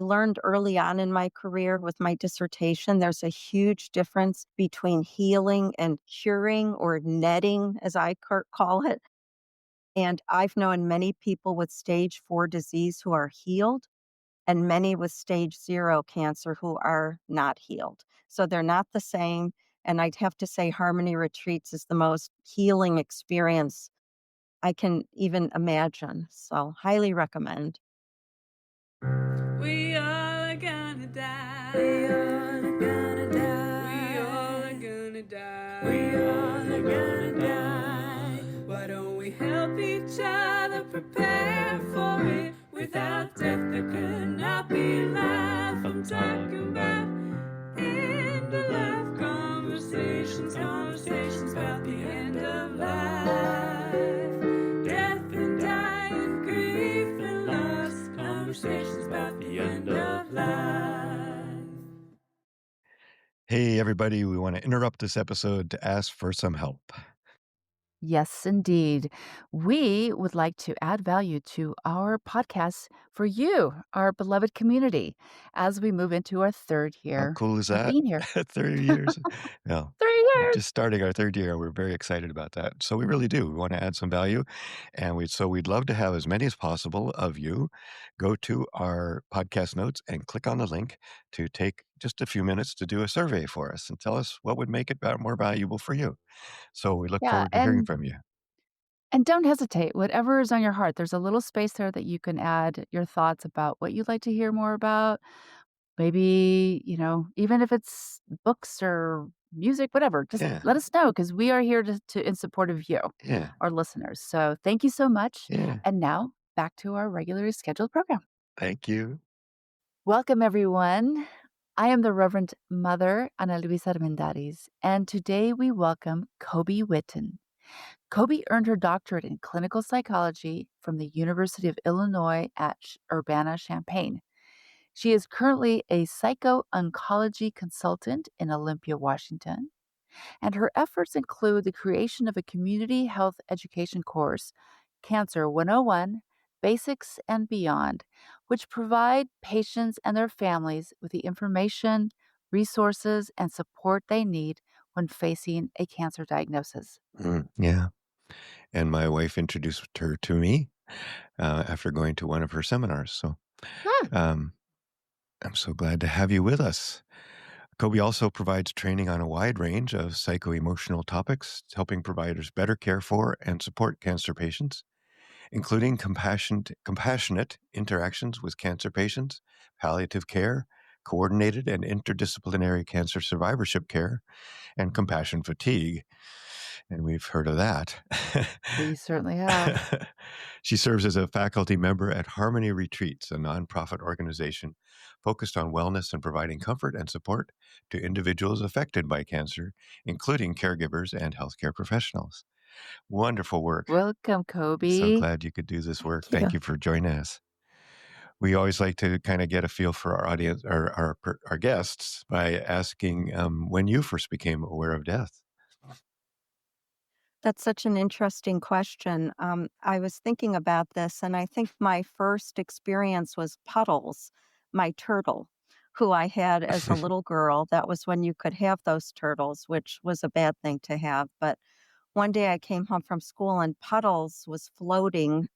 Learned early on in my career with my dissertation, there's a huge difference between healing and curing or netting, as I call it. And I've known many people with stage 4 disease who are healed and many with stage 0 cancer who are not healed. So they're not the same. And I'd have to say, Harmony Retreats is the most healing experience I can even imagine. So, highly recommend. We all are gonna die. We all are gonna die. We all are gonna die. We all are gonna die. Why don't we help each other prepare for it? Without death, there could not be life. I'm talking about end of life conversations, conversations about the end of life. Death and dying, grief and loss, conversations about the end of life. Hey, everybody, we want to interrupt this episode to ask for some help. Yes, indeed. We would like to add value to our podcast for you, our beloved community, as we move into our third How year cool is of that? being here. 30 years. Well, 3 years. just starting our third year. We're very excited about that. So we really do. We want to add some value. And we'd love to have as many as possible of you go to our podcast notes and click on the link to take just a few minutes to do a survey for us and tell us what would make it more valuable for you. So we look Yeah, forward to hearing and from you. and don't hesitate. Whatever is on your heart, there's a little space there that you can add your thoughts about what you'd like to hear more about. Maybe, even if it's books or music, whatever, just Yeah. let us know because we are here to in support of you, Yeah. our listeners. So thank you so much. Yeah. And now back to our regularly scheduled program. Thank you. Welcome, everyone. I am the Reverend Mother Ana Luisa Armendariz, and today we welcome Cobie Whitten. Cobie earned her doctorate in clinical psychology from the University of Illinois at Urbana-Champaign. She is currently a psycho-oncology consultant in Olympia, Washington, and her efforts include the creation of a community health education course, Cancer 101 Basics and Beyond, which provide patients and their families with the information, resources, and support they need when facing a cancer diagnosis. Yeah. And my wife introduced her to me after going to one of her seminars. So Ah, um, I'm so glad to have you with us. Kobe also provides training on a wide range of psycho-emotional topics, helping providers better care for and support cancer patients, including compassionate interactions with cancer patients, palliative care, coordinated and interdisciplinary cancer survivorship care, and compassion fatigue. And we've heard of that. we certainly have. She serves as a faculty member at Harmony Retreats, a nonprofit organization focused on wellness and providing comfort and support to individuals affected by cancer, including caregivers and healthcare professionals. Wonderful work. Welcome, So Cobie. glad you could do this work. Thank you. Thank you for joining us. We always like to kind of get a feel for our audience, our guests, by asking when you first became aware of death. That's such an interesting question. I was thinking about this, and I think my first experience was Puddles, my turtle, who I had as a little girl. That was when you could have those turtles, which was a bad thing to have. But one day I came home from school, and Puddles was floating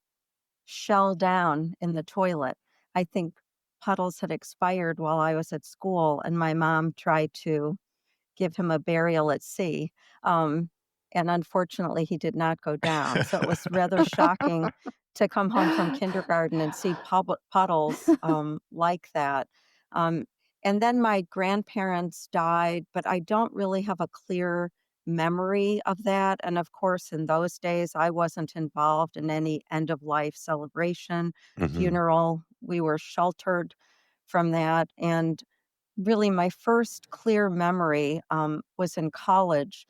shell down in the toilet. I think Puddles had expired while I was at school, and my mom tried to give him a burial at sea. Um, and unfortunately, he did not go down. So it was rather shocking to come home from kindergarten and see puddles like that. Um, and then my grandparents died, but I don't really have a clear memory of that. And of course, in those days, I wasn't involved in any end of life celebration, Hmm. funeral. We were sheltered from that. And really, my first clear memory was in college.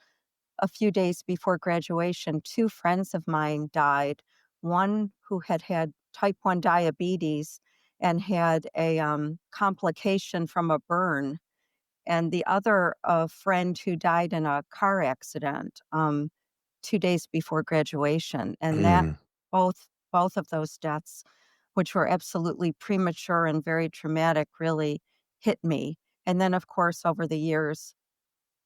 A few days before graduation, two friends of mine died. One who had type 1 diabetes and had a complication from a burn, and the other, a friend who died in a car accident 2 days before graduation. And that Mm. both of those deaths which were absolutely premature and very traumatic, really hit me. And then, of course, over the years,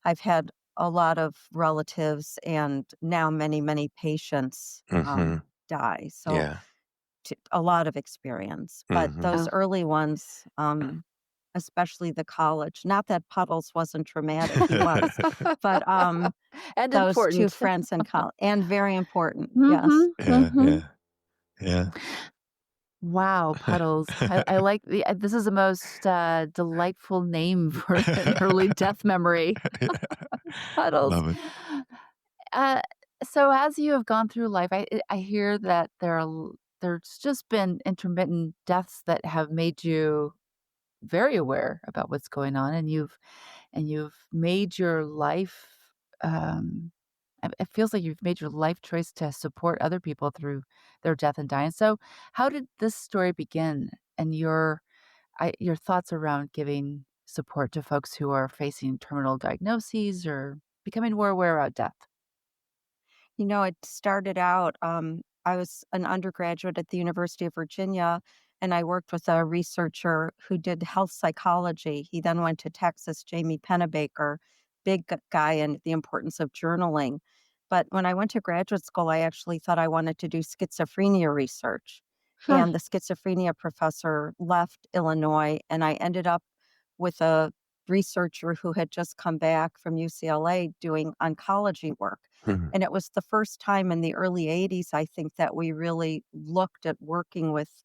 I've had a lot of relatives and now many, many patients Mhm. die. So Yeah. a lot of experience. But Mhm. those Oh. early ones, especially the college, not that Puddles wasn't traumatic, he was, but And those two important. friends in college, and very important. Yes. Mhm, Yeah, mhm. yeah, yeah. Wow, Puddles. I like this is the most, delightful name for an early death memory. Puddles. Love it. Uh, so as you have gone through life, I hear that there's just been intermittent deaths that have made you very aware about what's going on, and you've made your life, um it feels like you've made your life choice to support other people through their death and dying. So, how did this story begin, and your thoughts around giving support to folks who are facing terminal diagnoses or becoming more aware about death? It started out, I was an undergraduate at the University of Virginia, and I worked with a researcher who did health psychology. He then went to Texas, Jamie Pennebaker, guy in the importance of journaling. But when I went to graduate school, I actually thought I wanted to do schizophrenia research. Huh. And the schizophrenia professor left Illinois, and I ended up with a researcher who had just come back from UCLA doing oncology work. Mhm. And it was the first time in the early '80s, I think, that we really looked at working with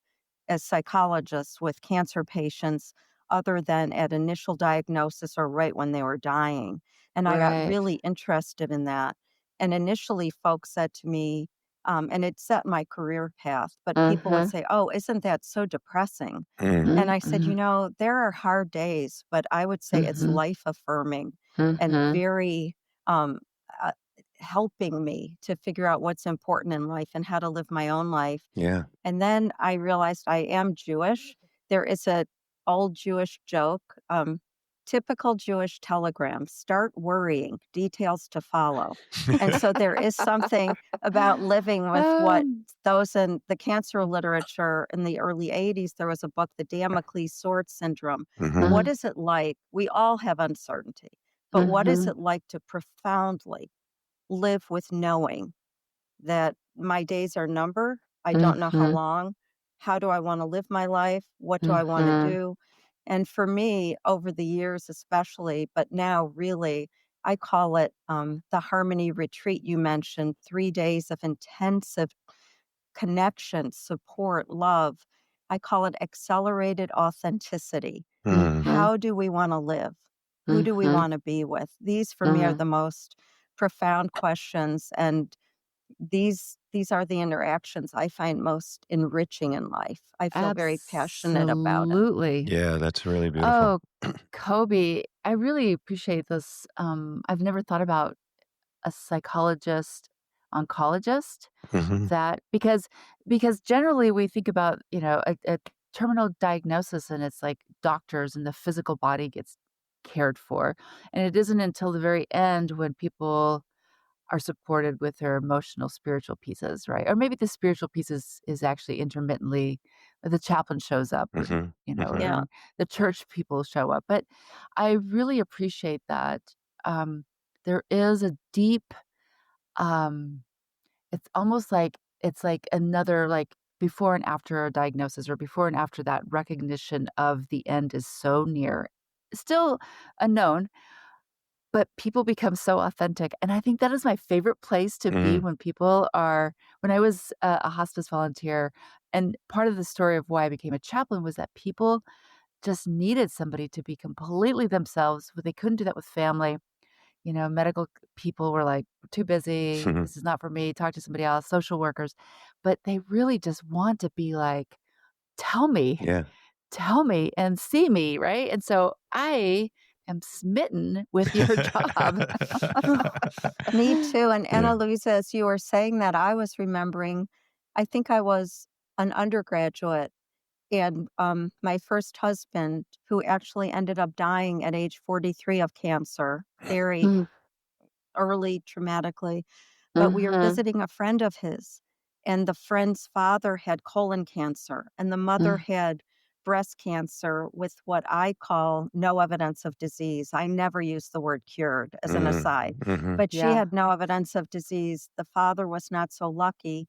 as psychologists with cancer patients other than at initial diagnosis or right when they were dying. And I got Right. really interested in that. And initially, folks said to me, and it set my career path, but people would Uh-huh. say, "Oh, isn't that so depressing?" Mm. And I said, Mhm. there are hard days, but I would say it's Mhm. life affirming and Mhm. very um, uh, helping me to figure out what's important in life and how to live my own life. Yeah. And then I realized I am Jewish. There is a old Jewish joke, typical Jewish telegram, start worrying, details to follow. And so there is something about living with what Um, those in the cancer literature in the early '80s, there was a book, The Damocles Sword Syndrome. Mhm. What uh-huh. is it like? We all have uncertainty, but what is Mhm. it like to profoundly live with knowing that my days are numbered. I don't know how Mhm. long. How do I want to live my life? What do I want to Mhm. do? And for me, over the years, especially, but now really, I call it the Harmony Retreat you mentioned 3 days of intensive connection, support, love. I call it accelerated authenticity. Mhm. How do we want to live? Who do we Mhm. want to be with? These for me are Mhm. the most profound questions, and these are the interactions I find most enriching in life. I feel very passionate about it. Absolutely. Yeah, that's really beautiful. Oh, Kobe, I really appreciate this. I've never thought about a psychologist, oncologist Mhm. that because generally we think about, a terminal diagnosis and it's like doctors and the physical body gets cared for. And it isn't until the very end when people are supported with their emotional, spiritual pieces, right? Or maybe the spiritual pieces is actually intermittently the chaplain shows up and, Mhm. Mhm. Yeah. and the church people show up. But I really appreciate that. Um, there is a deep, um, it's almost like it's like another like before and after a diagnosis or before and after that recognition of the end is so near. Still unknown, but people become so authentic, and I think that is my favorite place to be Mm. when people are when I was a hospice volunteer, and part of the story of why I became a chaplain was that people just needed somebody to be completely themselves, but they couldn't do that with family. Medical people were like, "Too busy. This is not for me. Talk to somebody else." Social workers, but they really just want to be like, "Tell me, Yeah. tell me and see me," right? And so I am smitten with your job. Me too. And Yeah. Anna Luisa, as you were saying that, I was remembering, I think I was an undergraduate, and my first husband, who actually ended up dying at age 43 of cancer, very Mm, early, traumatically, but we were mhm, visiting a friend of his. and the friend's father had colon cancer, and the mother Mm. had breast cancer with what I call no evidence of disease. I never use the word cured as an aside, Mhm. but she Yeah. had no evidence of disease. The father was not so lucky.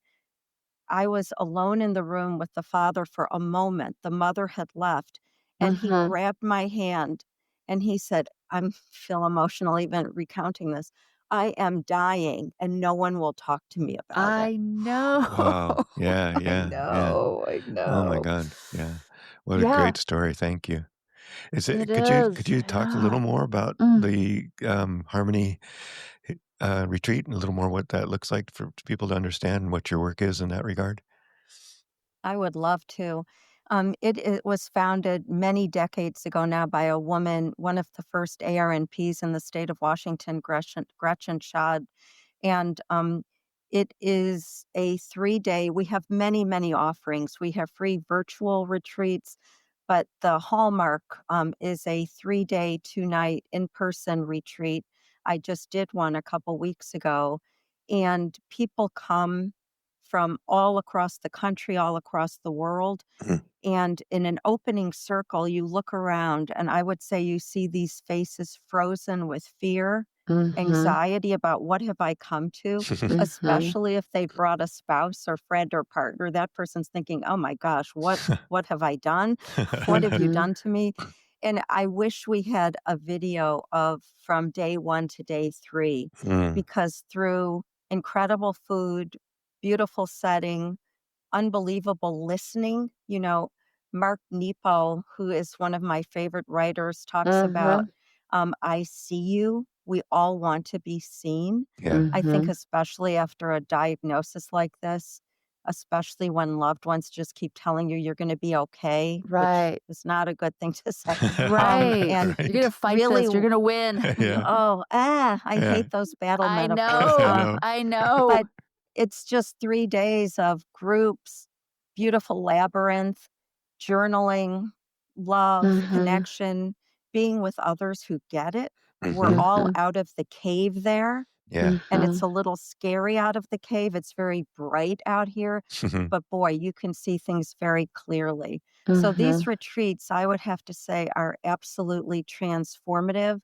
I was alone in the room with the father for a moment. The mother had left, and he Mhm. grabbed my hand and he said, I'm feel emotional even recounting this. I am dying and no one will talk to me about it. I know. Wow. Yeah, I yeah, yeah. know. I Oh my know. god. Yeah. What a Yeah, great story. Thank you. Is it it could is. you talk a Yeah. little more about Mm. the, Harmony, retreat and a little more what that looks like for people to understand what your work is in that regard? I would love to. It was founded many decades ago now by a woman, one of the first ARNPs in the state of Washington, Gretchen Schad. And it is a 3-day, we have many, many offerings. We have free virtual retreats, but the hallmark is a 3-day, 2-night in person retreat. I just did one a couple weeks ago, and people come from all across the country, all across the world. Mhm. And in an opening circle, you look around, and I would say you see these faces frozen with fear, Mhm. anxiety about what have I come to, Mhm. especially if they've brought a spouse or friend or partner. That person's thinking, "Oh my gosh, what have I done? What have you Mhm. done to me?" And I wish we had a video of from day 1 to day 3, Mm. because through incredible food, beautiful setting, unbelievable listening. Mark Nepo, who is one of my favorite writers, talks about, Mhm. I see you. We all want to be seen. Yeah. I think, Mhm. especially after a diagnosis like this, especially when loved ones just keep telling you you're going to be okay, which Right. is not a good thing to say. Right. And You're gonna fight really, this. You're gonna win. Yeah. I Yeah. hate those battle I metaphors. I know. know. I know. But it's just 3 days of groups, beautiful labyrinth, journaling, love, Mhm. connection, being with others who get it. We're Mhm. all Mhm. out of the cave there, Yeah. and it's Mhm. a little scary out of the cave. It's very bright out here, but boy, you can see things very clearly. So these Mhm. retreats, I would have to say, are absolutely transformative.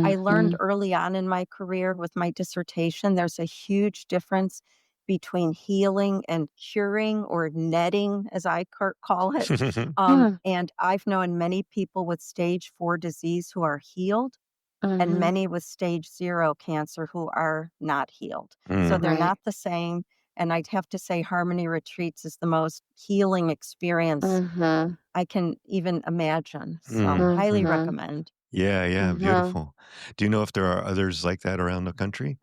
I learned Mhm. early on in my career with my dissertation, there's a huge difference between healing and curing, or netting, as I call it. Mm. And I've known many people with stage 4 disease who are healed, and Mhm. many with stage 0 cancer who are not healed. So Mm. they're Right. not the same. And I'd have to say, Harmony Retreats is the most healing experience Mhm. I can even imagine. So, Mm. highly Mm. Mhm. recommend. Yeah, yeah, Mhm. beautiful. Do you know if there are others like that around the country?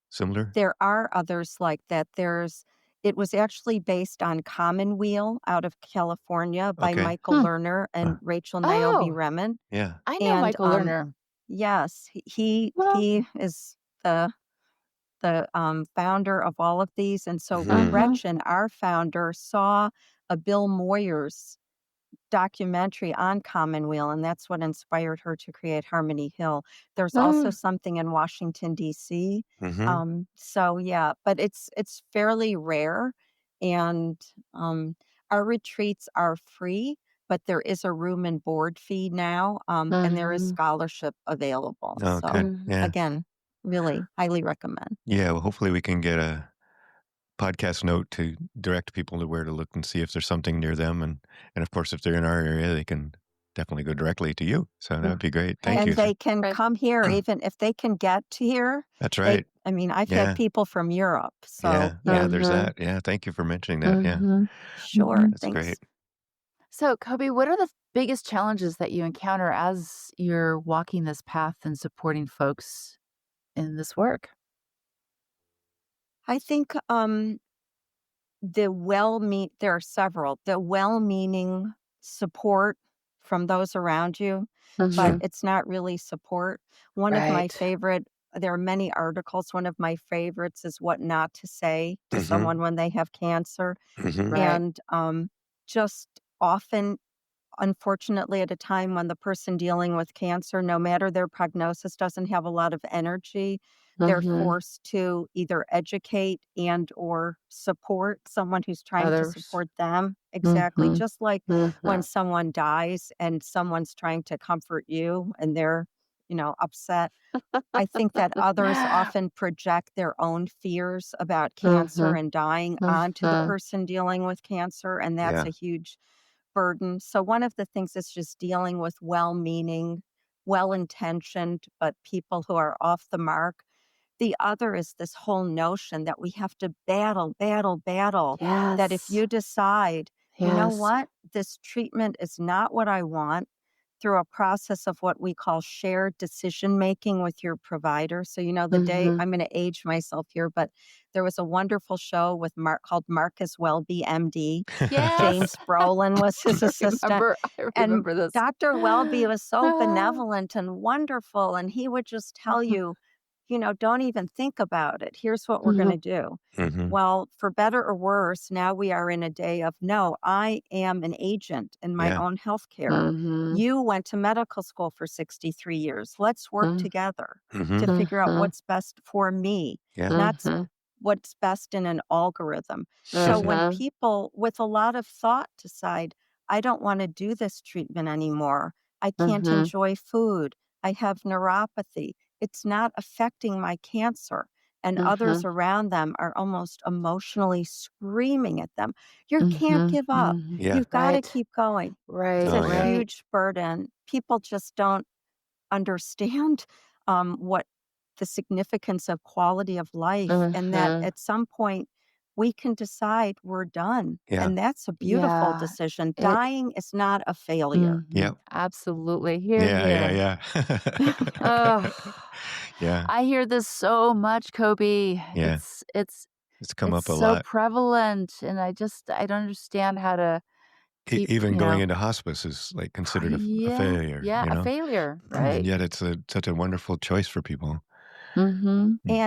Similar? There are others like that. It was actually based on Commonweal out of California by Okay. Michael Hmm. Lerner Huh. and Rachel Niobe Oh, Remen. Yeah. I know And Michael Lerner. yes, Well, he is the founder of all of these. And so Mhm. mhm. Gretchen, our founder, saw a Bill Moyers documentary on Commonweal, and that's what inspired her to create Harmony Hill. There's also Mm. something in Washington, D.C. Mhm. So yeah, but it's fairly rare, and our retreats are free, but there is a room and board fee now, and there is Mhm. scholarship available. Oh, So good. Mhm. Yeah. again, really highly recommend. Yeah, well, hopefully we can get a podcast note to direct people to where to look and see if there's something near them, and of course, if they're in our area, they can definitely go directly to you. So that would be great. Thank Right. you. And they can Right. come here, even if they can get to here. That's right. I mean, I've had Yeah. people from Europe, so Yeah. yeah, Yeah, there's Mhm. that. Yeah, thank you for mentioning that. Yeah. Mhm. sure. Mhm. That's Thanks. great. So, Kobe, what are the biggest challenges that you encounter as you're walking this path and supporting folks in this work? I think there are several. The well-meaning support from those around you, but Sure. Mhm. it's not really support. One of my Right. favorite There are many articles. One of my favorites is what not to say to someone Mhm. when they have cancer. Mhm. Right. And just often, unfortunately, at a time when the person dealing with cancer, no matter their prognosis, doesn't have a lot of energy, they're Mhm. forced to either educate and or support someone who's trying to Others. support them. Exactly, Mhm. just like when Mhm. someone dies and someone's trying to comfort you and they're, upset. I think that others often project their own fears about cancer Mhm. and dying onto the Mhm. person dealing with cancer, and that's Yeah. a huge burden. So one of the things is just dealing with well-meaning, well-intentioned, but people who are off the mark. The other is this whole notion that we have to battle, battle, battle, that if Yes. you decide, you know Yes. what, this treatment is not what I want, through a process of what we call shared decision making with your provider. So, the day Mhm. I'm going to age myself here, but there was a wonderful show with Mark called Marcus Welby, MD. Yes. James Brolin was his assistant. I And remember this. Dr. Welby was so Ah. benevolent and wonderful. And he would just tell you, don't even think about it. Here's what we're going to Mhm. do. Mhm. Well, for better or worse, now we are in a day of no, I am an agent in my Yeah. own healthcare. Mhm. You went to medical school for 63 years. Let's work Mhm. together to Mhm. figure out Mhm. what's best for me, Yeah. not Mhm. what's best in an algorithm. So Mhm. when Mhm. people with a lot of thought decide, I don't want to do this treatment anymore, I can't Mhm. enjoy food, I have neuropathy, it's not affecting my cancer. And others Mhm. around them are almost emotionally screaming at them. You can't Mhm. give up. Mhm. Yeah. You've got to Right. keep going. It's Right. a Oh, yeah. Right. huge burden. People just don't understand what the significance of quality of life, and that Mhm. at some point we can decide we're done. Yeah. And that's a beautiful Yeah. decision. It Dying is not a failure. Yep. Mhm. Absolutely. Here, Yeah, here. yeah, yeah. Ugh. Yeah, I hear this so much, Kobe. yeah. It's come It's up a so lot. prevalent, and I don't understand how to keep, Even going into hospice is, like, considered a yeah, failure, yeah, a failure, And right? yet it's such a wonderful choice for people. Mhm. Mm.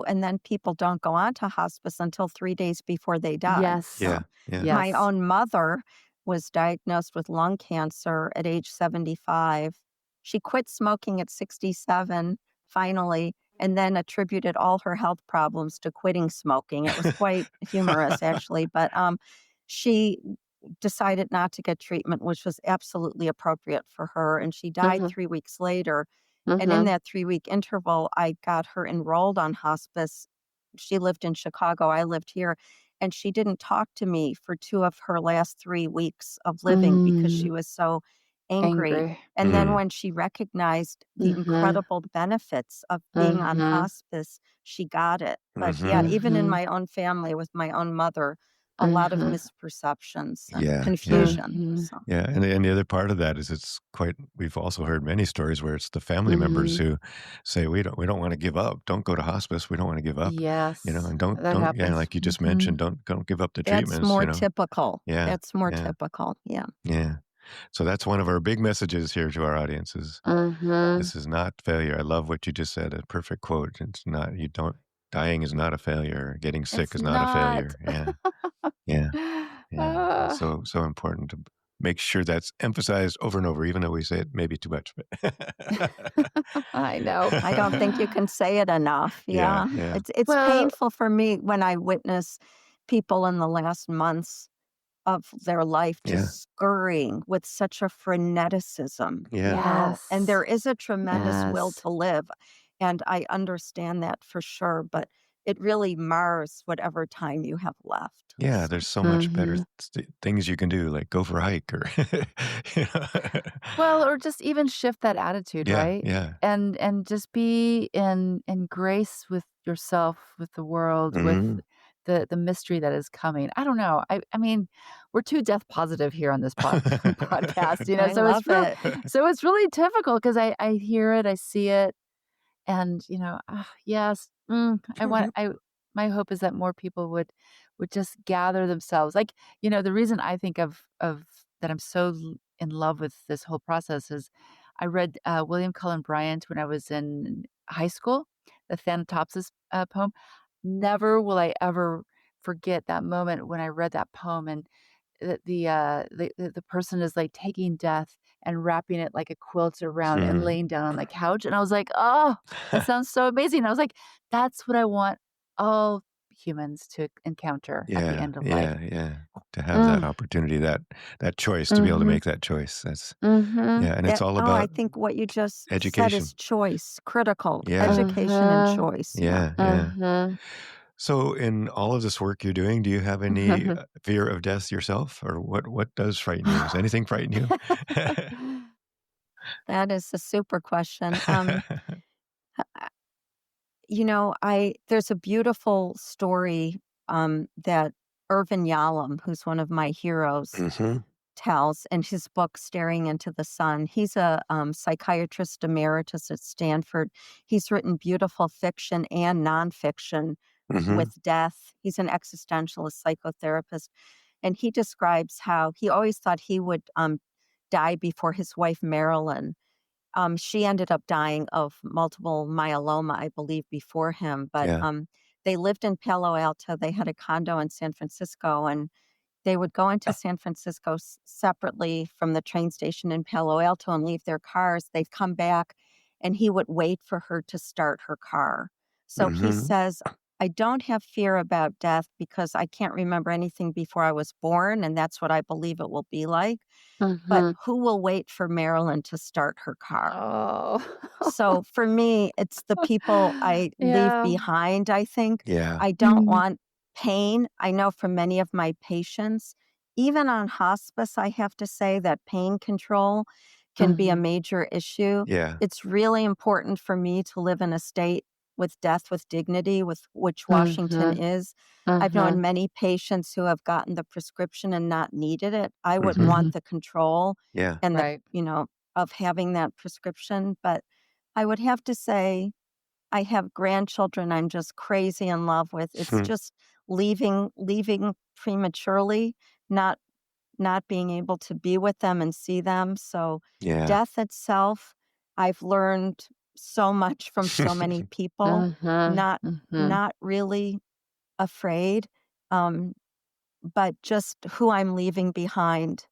And then people don't go on to hospice until 3 days before they die. Yes. So Yeah, yeah. my Yes. own mother was diagnosed with lung cancer at age 75. She quit smoking at 67, finally, and then attributed all her health problems to quitting smoking. It was quite humorous, actually. But she decided not to get treatment, which was absolutely appropriate for her. And she died Mhm. 3 weeks later. And in Mhm. that 3-week interval, I got her enrolled on hospice. She lived in Chicago, I lived here, and she didn't talk to me for 2 of her last 3 weeks of living because she Mm. was so angry. Angry. And then Mm, when she recognized the Mhm. incredible benefits of being on Mhm. hospice, she got it. But yeah, mhm. even in Mhm. my own family with my own mother, a lot of Mhm. misperceptions and Yeah, yeah, confusion, Mhm. so yeah, and the other part of that is we've also heard many stories where it's the family members Mhm. who say, "We don't wanna give up. Don't go to hospice. We don't wanna give up," Yes. and That don't yeah, happens. like you just Mhm. mentioned, don't give up the that's treatments, more typical. Yeah, That's more yeah, typical, yeah. yeah. So that's one of our big messages here to our audience is, Mhm. this is not failure. I love what you just said, a perfect quote. It's not you don't dying is not a failure. Getting sick It's is not a not. failure. Yeah, yeah. Yeah, it's Ah. so important to make sure that's emphasized over and over, even though we say it maybe too much, but I know. I don't think you can say it enough. Yeah, Yeah. yeah, It's Well, painful for me when I witness people in the last months of their life yeah, just scurrying with such a freneticism, yeah, and there yes. is a tremendous will Yes. to live, and I understand that for sure, but it really mars whatever time you have left. yeah, So there's so much better Mhm. things you can do, like go for a hike or you know? Well, or just even shift that attitude, Yeah, right? yeah. And just be in grace with yourself, with the world, with Mhm. the mystery that is coming. I don't know. I mean, we're too death positive here on this podcast, I so love it. it's really difficult because I hear it, I see it, and, yes, I Sure, want yep. I my hope is that more people would just gather themselves. Like, the reason I think of that I'm so in love with this whole process is I read William Cullen Bryant when I was in high school, the Thanatopsis poem. Never will I ever forget that moment when I read that poem, and the person is, like, taking death and wrapping it like a quilt around and laying down on the couch, and I was like, "Oh, that sounds so amazing." I was like, "That's what I want all humans to encounter at the Yeah, end of life." yeah, yeah. To have that Mm, opportunity, that choice, to be able to mhm, make that choice. That's mhm, yeah, and it's That all oh, I about think what you just said is education. choice, critical, Yeah, education and mhm, choice, yeah. yeah, yeah. mhm. So, in all of this work you're doing, do you have any fear of death yourself, or what does frighten you? Does anything frighten you? That is a super question. I there's a beautiful story, that Irvin Yalom, who's one of my heroes, Hmm. tells in his book, Staring into the Sun. He's a, psychiatrist emeritus at Stanford. He's written beautiful fiction and nonfiction Hmm. with death. He's an existentialist psychotherapist, and he describes how he always thought he would, die before his wife, Marilyn. She ended up dying of multiple myeloma, I believe, before him, but, Yeah. they lived in Palo Alto. They had a condo in San Francisco, and they would go into San Francisco separately from the train station in Palo Alto and leave their cars. They'd come back, and he would wait for her to start her car. So he Hmm. says, "I don't have fear about death because I can't remember anything before I was born, and that's what I believe it will be like. But Mhm. who will wait for Marilyn to start her car?" Oh. So for me, it's the people I leave Yeah. behind, I think. Yeah. I don't Mm, want pain. I know for many of my patients, even on hospice, I have to say that pain control can be a mhm, major issue. Yeah. It's really important for me to live in a state with death with dignity, with which Washington mhm, is. I've known mhm, many patients who have gotten the prescription and not needed it. I would Hmm. want mhm. the control Yeah. and Right. of having that prescription, but I would have to say I have grandchildren I'm just crazy in love with. It's just leaving prematurely, not not being able to be with them and see them. So Yeah. death itself, I've learned so much from so many people, Mhm, not mhm, not really afraid, um, but just who I'm leaving behind,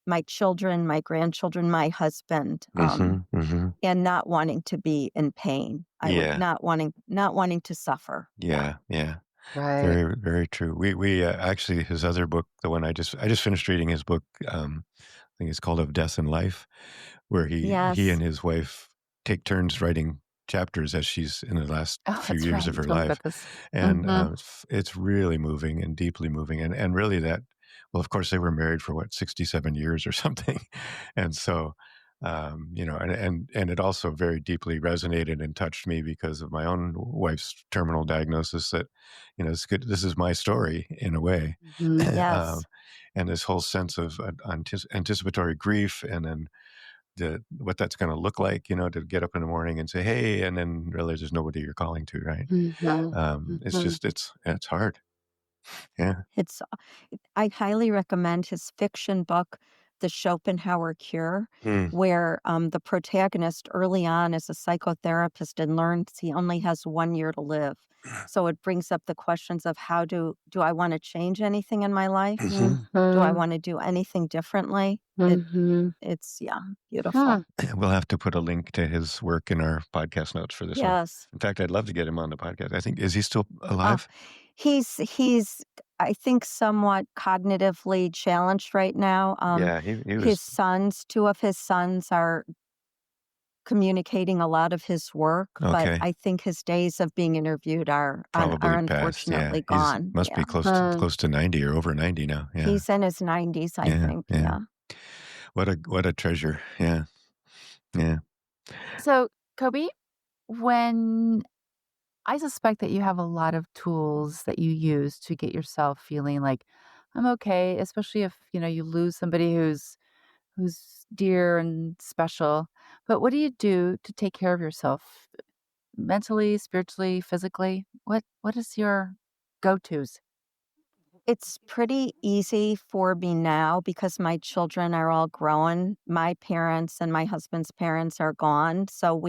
my children, my grandchildren, my husband. Hmm. Hmm. And not wanting to be in pain. I would Yeah. not wanting to suffer. Yeah. Yeah. Yeah. right. Very, very true. We actually his other book, the one I just finished reading his book. I think it's called Of Death and Life, where he Yes. and his wife take turns writing chapters as she's in the last Oh, few that's years right, of you her told me about life, this. and Mhm, it's really moving and deeply moving, and really that. Well, of course, they were married for what 67 years or something, and so. And it also very deeply resonated and touched me because of my own wife's terminal diagnosis. That, it's good. This is my story in a way, mhm, um, Yes. and this whole sense of anticipatory grief, and then what that's going to look like, to get up in the morning and say, "Hey," and then realize there's nobody you're calling to, right? mhm, It's mhm, just it's hard. Yeah. It's I highly recommend his fiction book, The Schopenhauer Cure, Hmm. where, the protagonist early on is a psychotherapist and learns he only has 1 year to live. So it brings up the questions of how do I wanna change anything in my life? Hmm. Do I mhm, wanna do anything differently? mhm. Yeah, beautiful. Hmm. We'll have to put a link to his work in our podcast notes for this one. Yes. In fact, I'd love to get him on the podcast. I think is he still Oh, alive? he's I think somewhat cognitively challenged right now. Yeah, he was 2 of his sons are communicating a lot of his work, but okay. I think his days of being interviewed are Probably passed. Yeah, unfortunately he's gone. must Yeah. be Huh. close to 90 or over 90 now. Yeah, He's in his 90s, I yeah, think. yeah. Yeah. What a treasure. Yeah, yeah. So, Kobe, when I suspect that you have a lot of tools that you use to get yourself feeling like I'm okay, especially if, you lose somebody who's dear and special. But what do you do to take care of yourself mentally, spiritually, physically? What is your go-tos? It's pretty easy for me now because my children are all grown. My parents and my husband's parents are gone. So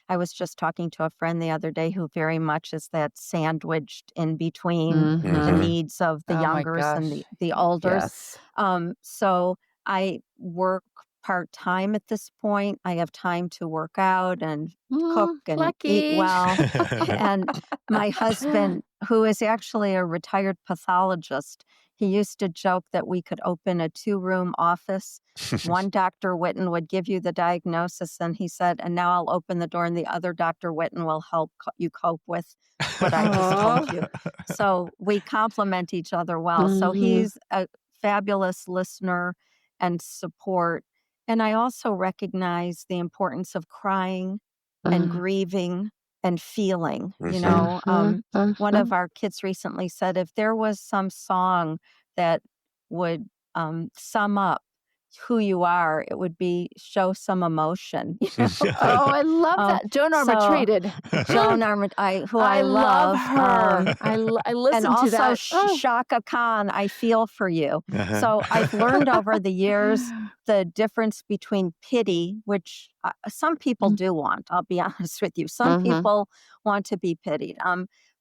I was just talking to a friend the other day who very much is that sandwiched in between the Mhm. needs of the Oh my youngers and gosh. the olders. Yes. So I work part time at this point. I have time to work out and cook and eat Lucky. well. And my husband, who is actually a retired pathologist, he used to joke that we could open a two-room office. One Dr. Whitten would give you the diagnosis, and he said, and now I'll open the door, and the other Dr. Whitten will help you cope with what I just told you. Aw. So we complement each other well. So Mhm. he's a fabulous listener and support. And I also recognize the importance of crying and Mhm. grieving and feeling. Mhm. Mhm. One of Mhm. our kids recently said if there was some song that would sum up who you are, it would be show some emotion, Oh, I love um, that. Joan so Armatraded. Joan Armand, who I I love love, her. I and listened to also that. Oh. Shaka Khan, I feel for you. Uh-huh. So I've learned over the years the difference between pity, which some people do want, I'll be honest with you. Some Mhm. people want to be pitied.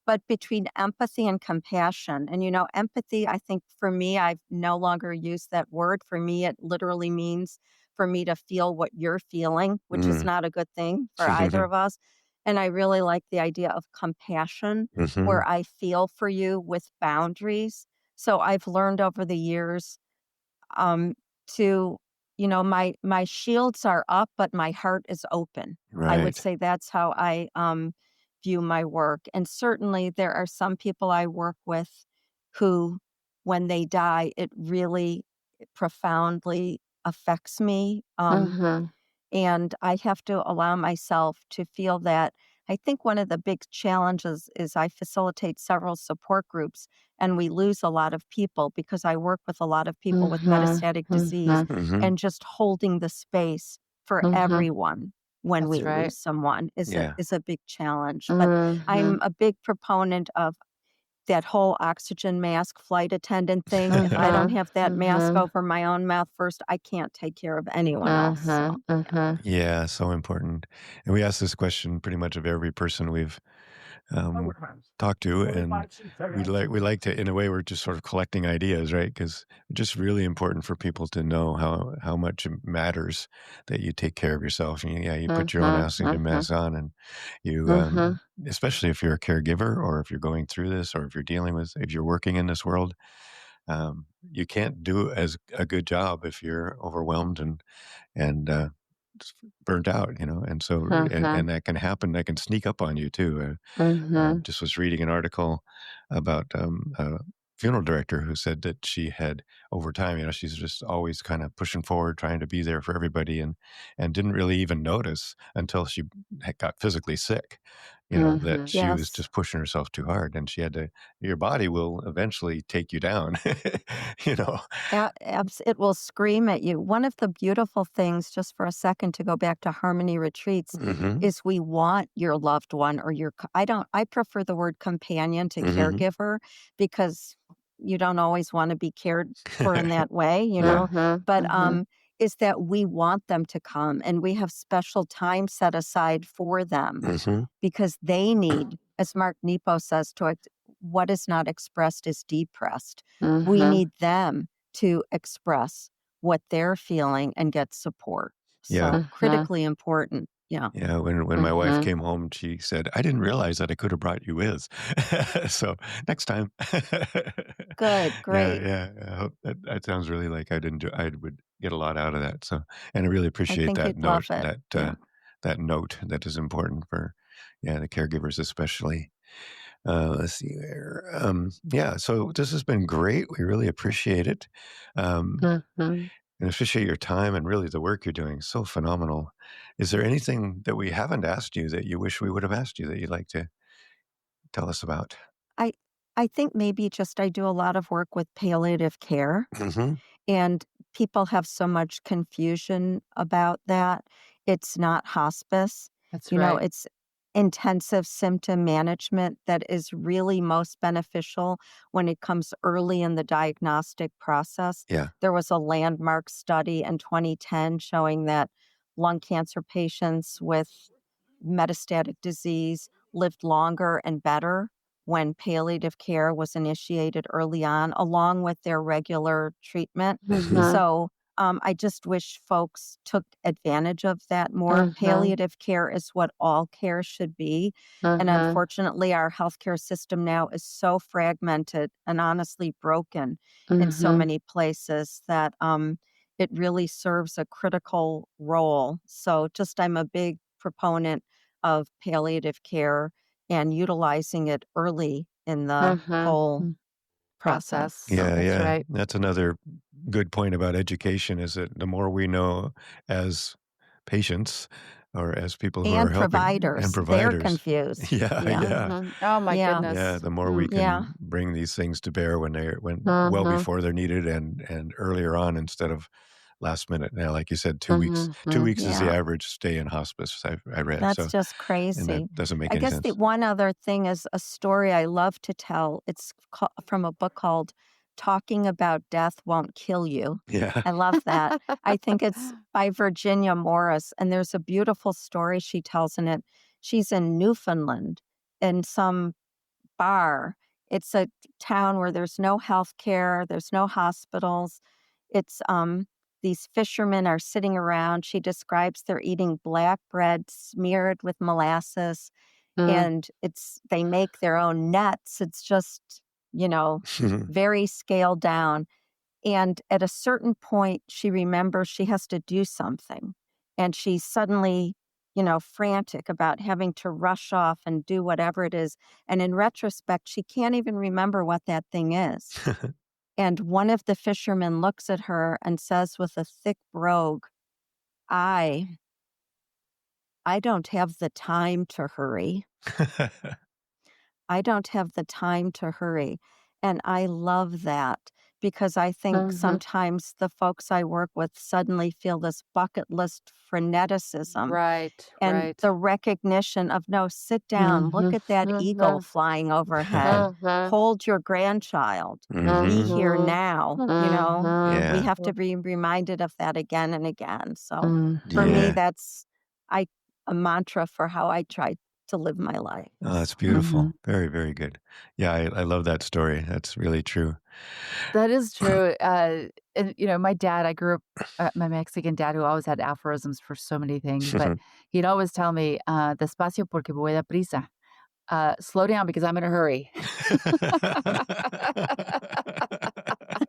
But between empathy and compassion, and empathy, I think for me, I've no longer used that word. For me, it literally means for me to feel what you're feeling, which is Mm. not a good thing for either of us. And I really like the idea of compassion, Mhm. where I feel for you with boundaries. So I've learned over the years um, to, my shields are up, but my heart is open. I would Right. say that's how I view my work. And certainly there are some people I work with who, when they die, it really profoundly affects me. Mhm. And I have to allow myself to feel that. I think one of the big challenges is I facilitate several support groups, and we lose a lot of people because I work with a lot of people with Mhm. metastatic disease, Mhm. Mhm. and just holding the space for Mhm. everyone when we That's right. lose someone Yeah. is a big challenge. But I'm Mhm. a big proponent of that whole oxygen mask flight attendant thing. If I don't Mhm. have that mask Mhm. over my own mouth first, I can't take care of anyone else. So, Mhm. yeah. Mhm. Yeah, so important. And we ask this question pretty much of every person we've um, talked to, and we like to, in a way, we're just sort of collecting ideas, right? Because it's just really important for people to know how much it matters that you take care of yourself. And yeah, you put your own Mhm. oxygen Mhm. mask on, and you, Mhm. especially if you're a caregiver or if you're going through this, or if you're working in this world, you can't do as a good job if you're overwhelmed and burnt out, and so Mhm. and that can happen. That can sneak up on you too. Mhm. Just was reading an article about a funeral director who said that she had over time, she's just always kind of pushing forward, trying to be there for everybody, and didn't really even notice until she got physically sick, that Mhm. she was Yes. just pushing herself too hard, and she had to. Your body will eventually take you down, you know. It will scream at you. One of the beautiful things, just for a second to go back to Harmony Retreats, Hmm. is we want your loved one or I prefer the word companion to Hmm. caregiver because you don't always want to be cared for in that way, Yeah. Mhm. but Mhm. is that we want them to come and we have special time set aside for them Hmm. because they need, as Mark Nepo says, what is not expressed is depressed. We Mhm. need them to express what they're feeling and get support. Yeah. So Mhm. critically important. Yeah. Yeah, when my wife Mhm. came home, she said, "I didn't realize that I could have brought you with." So, next time. Good. Yeah, Great. yeah, I hope that sounds really like I would get a lot out of that, so and I really I appreciate think that you'd love note, it. Yeah. that note that is important for, yeah, the caregivers especially. Let's see here, yeah, so this has been great, we really appreciate it, um Mhm. and appreciate your time and really the work you're doing. So phenomenal. Is there anything that we haven't asked you that you wish we would have asked you that you'd like to tell us about? I I think maybe just I do a lot of work with palliative care. Hmm. And people have so much confusion about that. It's not hospice. That's You know, right. it's intensive symptom management that is really most beneficial when it comes early in the diagnostic process. Yeah. There was a landmark study in 2010 showing that lung cancer patients with metastatic disease lived longer and better when palliative care was initiated early on, along with their regular treatment. Mhm. So I just wish folks took advantage of that more. Mhm. Palliative care is what all care should be. And Mhm. unfortunately, our healthcare system now is so fragmented and honestly broken in so Mhm. many places that it really serves a critical role. So, just I'm a big proponent of palliative care and utilizing it early in the Mhm. whole process. Process. So, Yeah, That's yeah. right. That's another good point about education is that the more we know as patients or as people who are and helping and providers, they're providers. confused. Yeah, Yeah. yeah. Mhm. Oh my Yeah. Yeah, goodness. the more we Mm. Yeah. can bring these things to bear when well Mhm. before they're needed and earlier on instead of last minute. Now, like you said, 2 weeks. Mhm. 2 weeks is the Yeah. average stay in hospice I read. That's So, just and that crazy. doesn't make I any guess the sense. one other thing is a story I love to tell. It's from a book called Talking About Death Won't Kill You. Yeah. I love that. I think it's by Virginia Morris, and there's a beautiful story she tells in it. She's in Newfoundland in some bar. It's a town where there's no health care, there's no hospitals. It's these fishermen are sitting around. She describes they're eating black bread smeared with molasses Mm. and it's they make their own nets. It's just, you know, very scaled down. And at a certain point, she remembers she has to do something. And she's suddenly, frantic about having to rush off and do whatever it is. And in retrospect, she can't even remember what that thing is. And one of the fishermen looks at her and says with a thick brogue, I, I don't have the time to hurry. I don't have the time to hurry. And I love that because I think Mhm. sometimes the folks I work with suddenly feel this bucket list freneticism Right, and right. the recognition of no, sit down, look Mhm. at that eagle Mhm. flying overhead, Mhm. hold your grandchild, be Mhm. here Mhm. now. Mhm. We Yeah. have to be reminded of that again and again. So for me, Mhm. Yeah. that's I a mantra for how I try to live my life. Oh, that's So. beautiful. Mhm. Very, very good. Yeah, I love that story. That's really true. That is true, and, my dad, I grew up my Mexican dad who always had aphorisms for so many things, but he'd always tell me, "Despacio porque voy deprisa." "Slow down because I'm in a hurry."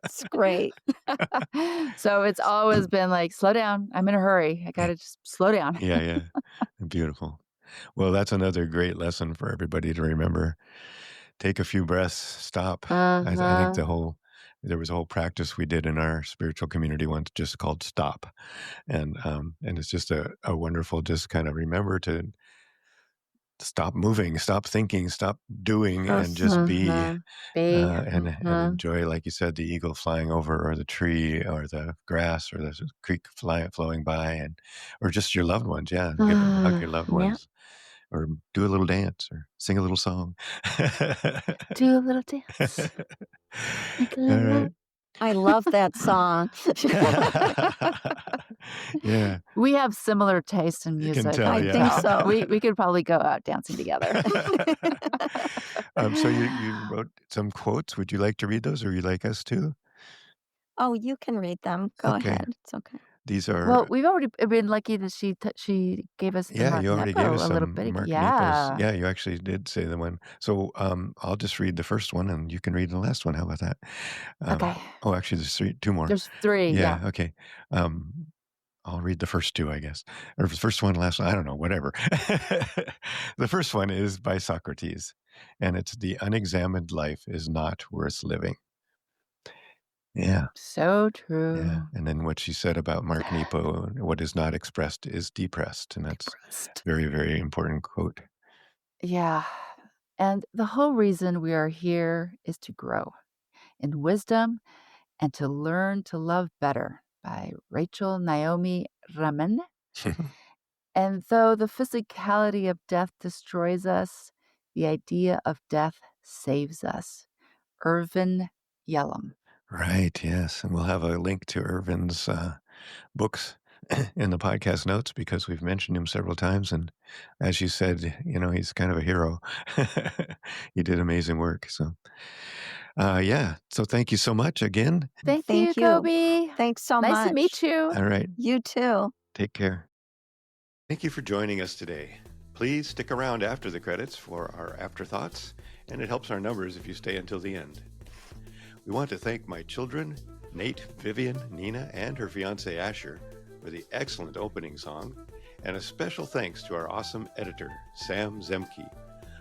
That's great. So it's always been like, "Slow down, I'm in a hurry. I gotta just slow down." Yeah, yeah. Beautiful. Well, that's another great lesson for everybody to remember. Take a few breaths, stop. I think Uh-huh. there was a whole practice we did in our spiritual community once just called stop. And it's just a wonderful just kind of remember to stop moving, stop thinking, stop doing, and Just just be. Mhm. Be. And Mhm. enjoy, like you said, the eagle flying over, or the tree, or the grass, or the creek flowing by, and or just your loved ones. Yeah, hug your loved yeah. ones, or do a little dance, or sing a little song. Do a little dance, make a All little right. love. I love that song. Yeah, We have similar taste in you can music, I tell. I can think Yeah. tell. so. We could probably go out dancing together. So you wrote some quotes. Would you like to read those, or you like us to? Oh, you can read them. Go Okay. ahead. It's okay. These Well, are we've already been lucky that she gave us the Yeah, Mark you already gave us Nepo a little some bit ag Mark Nepos. yeah. Yeah, you actually did say the one. So, I'll just read the first one, and you can read the last one. How about that? Okay. Oh, actually, there's 2 more. There's 3, yeah. Yeah, okay. Um, I'll read the first 2, I guess. Or the first one, last one, I don't know, whatever. The first one is by Socrates, and it's "The unexamined life is not worth living." Yeah, So yeah. true. And then what she said about Mark Nepo, "What is not expressed is depressed," and that's Depressed. very, very important quote. Yeah. And the whole reason we are here is to grow in wisdom and to learn to love better by Rachel Naomi Ramen. And though the physicality of death destroys us, the idea of death saves us. Irvin Yellum. Right, yes, and we'll have a link to Irvin's, books in the podcast notes because we've mentioned him several times, and as you said, he's kind of a hero. He did amazing work, so, yeah, so thank you so much again. Thank you, Thank you. Kobe. Thanks so Nice to meet much. you. All right, You too. take care. Thank you for joining us today. Please stick around after the credits for our afterthoughts, and it helps our numbers if you stay until the end. We want to thank my children, Nate, Vivian, Nina, and her fiance Asher, for the excellent opening song, and a special thanks to our awesome editor, Sam Zemke,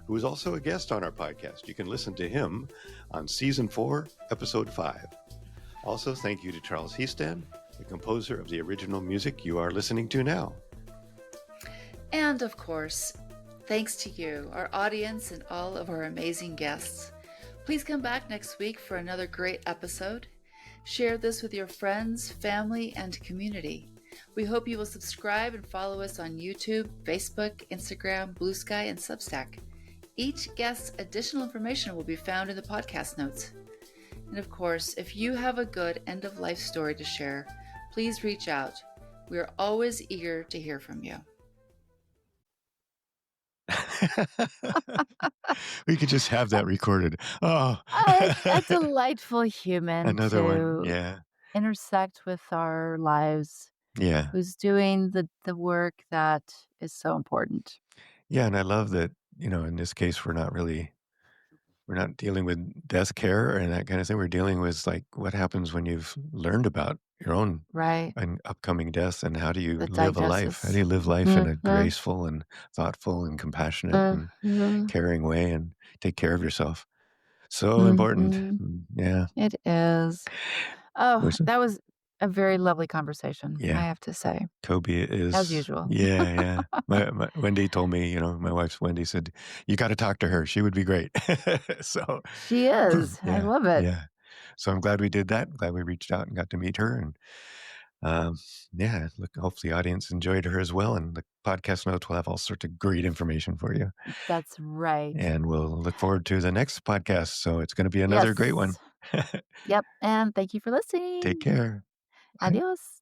who is also a guest on our podcast. You can listen to him on Season 4, Episode 5. Also, thank you to Charles Heaston, the composer of the original music you are listening to now. And of course, thanks to you, our audience, and all of our amazing guests. Please come back next week for another great episode. Share this with your friends, family, and community. We hope you will subscribe and follow us on YouTube, Facebook, Instagram, Blue Sky, and Substack. Each guest's additional information will be found in the podcast notes. And of course, if you have a good end-of-life story to share, please reach out. We are always eager to hear from you. We could just have that recorded. Oh, A delightful human another one. to Yeah. intersect with our lives, Yeah. who's doing the work that is so important. Yeah. And I love that, in this case, we're not dealing with death care and that kind of thing. We're dealing with like what happens when you've learned about your own Right. and upcoming death and how do you The live a life? How do diagnosis. you live life in a Mhm. graceful and thoughtful and compassionate and Mhm. caring way and take care of yourself? So important. Mhm. Yeah. It is. Oh, Was it? that was a very lovely conversation, I Yeah. have to say, Cobie as is, usual. yeah, yeah. My Wendy told me, my wife's Wendy said, "You gotta talk to her. She would be great." So, She is. I yeah, love it. yeah. So I'm glad we did that. Glad we reached out and got to meet her, and, yeah, look, hopefully the audience enjoyed her as well, and the podcast notes will have all sorts of great information for you, That's right. and we'll look forward to the next podcast, so it's gonna be another great one. Yes. Yep, and thank you for Take listening. care. Adios.